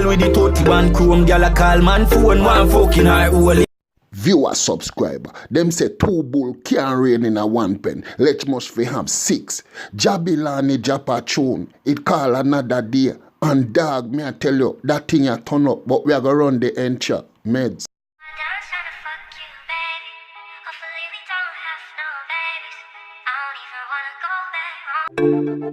bowl with the 31 chrome. Girl a call man phone, one fucking her hole. Viewer subscriber, them say 2 bull can't rain in a 1 pen. Let's must fi have 6. Jabilani Japa tune, it call another day. And dog, me I tell you, that thing a turn up, but we are gonna run the entry. Meds.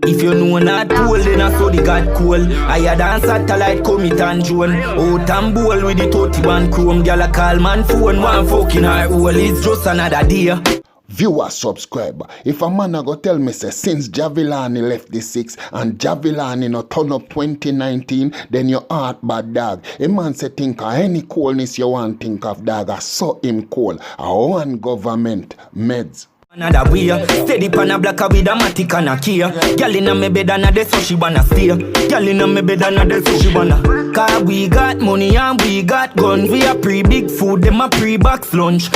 If you know not cool, then I saw the God cool. I had on satellite commit and drone. Out and bowl with the 31 chrome. Girl a call man phone, one fucking her hole. It's just another day. Viewer subscriber, if a man a go tell me say since Javilani left the 6 and Javilani no turn up 2019, then your heart bad dog. A man say think of any coolness you want think of dog, I saw him cool. A one government, Meds. Another way, steady pan a black with a matic and a key. Girl inna me bed and a day so she wanna stay. Girl inna me bed and a day so she wanna. Cause we got money and we got guns. We a pre-big food, them a pre-box lunch.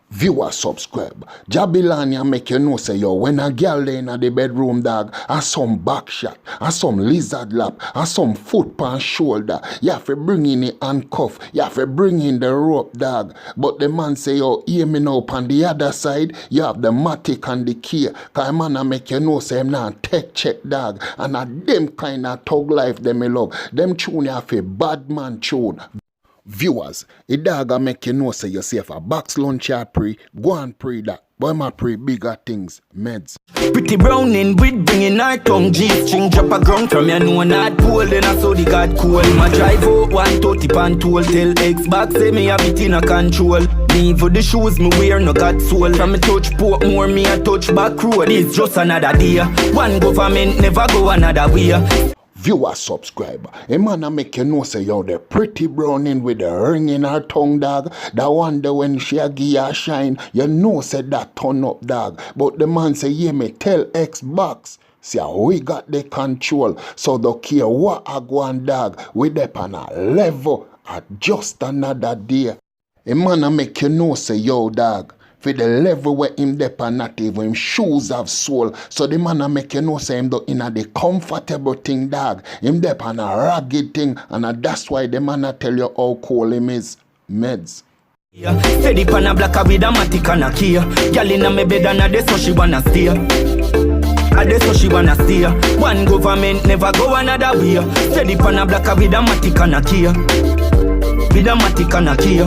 Viewer subscribe. Jabilani make you know say yo, when a girl lay in the bedroom dog, a some back shot, a some lizard lap, a some foot pan shoulder, you have to bring in the handcuff, you have to bring in the rope dog. But the man say yo, hear me now on the other side, you have the matic and the key. Cause man a make you know say him not take check dog. And a them kind of thug life them me love. Them tune you have a bad man tune. Viewers, a dog a make you know say you safe a box lunch ya pre, go and pre that. Boy ma pre bigger things, Meds. Pretty browning with bringing her tongue, G-string drop a ground from you know not pool, then I saw the God cool. My drive out 130 pan tool, tell Xbox say me have it in a control. Me for the shoes me wear no got soul. From me touch port more me a touch back road. It's just another day. One government never go another way. Viewer subscriber, a man a make you know say yo the pretty browning with the ring in her tongue dog. That wonder when she a give her shine, you know say that turn up dog. But the man say yeah me tell Xbox, see how we got the control. So don't care what I go on dog, we dep on a level at just another day. A man a make you know say yo dog, for the level where him dep and not even him shoes have soul. So the man a make you know say him do in a the comfortable thing dog. Him dep and a ragged thing and that's why the man a tell you how cool him is. Meds. Steady pan a black with a matic and a key. Girl inna me bed and a day so she wanna stay. A day so she wanna stay. One government never go another way. Steady pan a black with a matic and a key. With a matic and a key.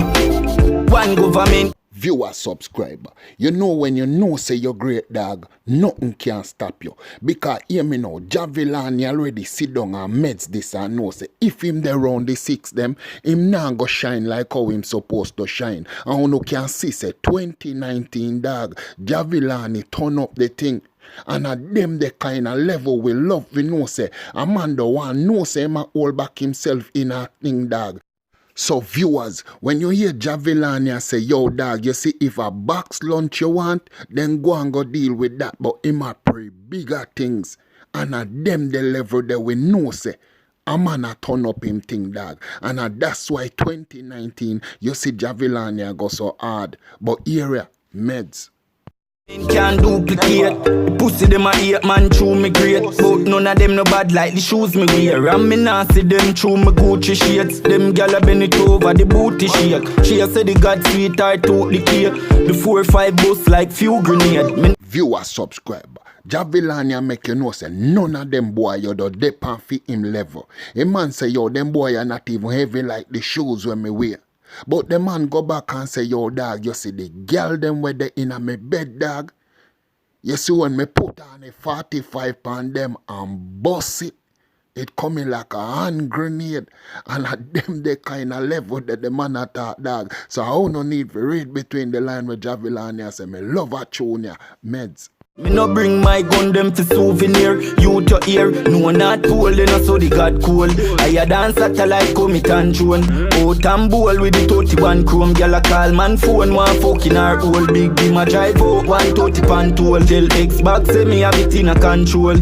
One government. Viewer subscriber, you know when you know say you're great dog, nothing can stop you. Because hear me now, Javilani already sit down and Meds this and know say if him there round the 6 them, him now go shine like how him supposed to shine. And you can see say 2019 dog, Javilani turn up the thing. And at them the kind of level we love we know say Amanda one know say him a hold back himself in a thing dog. So viewers, when you hear Javilani say, yo dog, you see if a box lunch you want, then go and go deal with that. But him a pray bigger things. And at them the level that we know say, a man a turn up him thing dog. And that's why 2019, you see Javilani go so hard. But here, Meds. Can't duplicate. Pussy them a 8 man through me great. But none of them no bad like the shoes me wear. And me nah see them through me Gucci shades. Them gal a bend it over the booty shake. She a say the God sweetheart took the cake. The 4-5 bust like few grenade. Viewer subscriber, Javilani make you know say none of them boy you do dep and fit him level. A man say yo them boy are not even heavy like the shoes when me wear. But the man go back and say, yo dog, you see the girl them where they in a me bed dog. You see when me put on a 45 pound them and bust it, it coming like a hand grenade. And at them the kind of level that the man attack dog. So I no need to read between the line with Javilani and say me love a tune ya, Meds. Me no bring my gun them for souvenir. You to ear, no not cool, then I saw the God cool. I a dance satellite commit and drone. Out and bowl with the 31 chrome. Girl a call man phone, one fucking her hole. Big beam a drive out 130 pan tool. Tell Xbox say me have it in a control.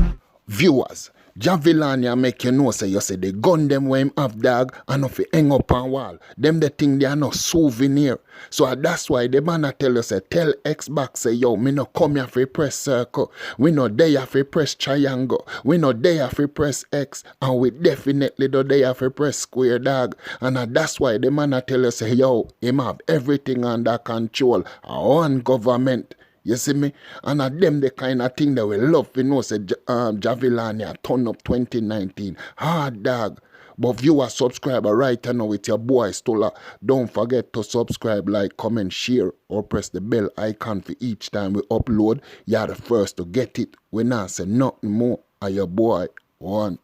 Viewers, Javilania make you know say you say the gun them where him have dog and if hang up on wall. Them the thing they are no souvenir. So that's why the man a tell you say tell Xbox say yo me no come here for press circle. We no there for press triangle. We no there for press X and we definitely do there for press square dog. And that's why the man a tell you say yo him have everything under control. Our own government. You see me? And them the kind of thing that we love. You know, say Javilania turn up 2019. Hard dog. But you are subscriber right now with your boy Stola. Don't forget to subscribe, like, comment, share, or press the bell icon for each time we upload. You're the first to get it. We not say nothing more. Are your boy one.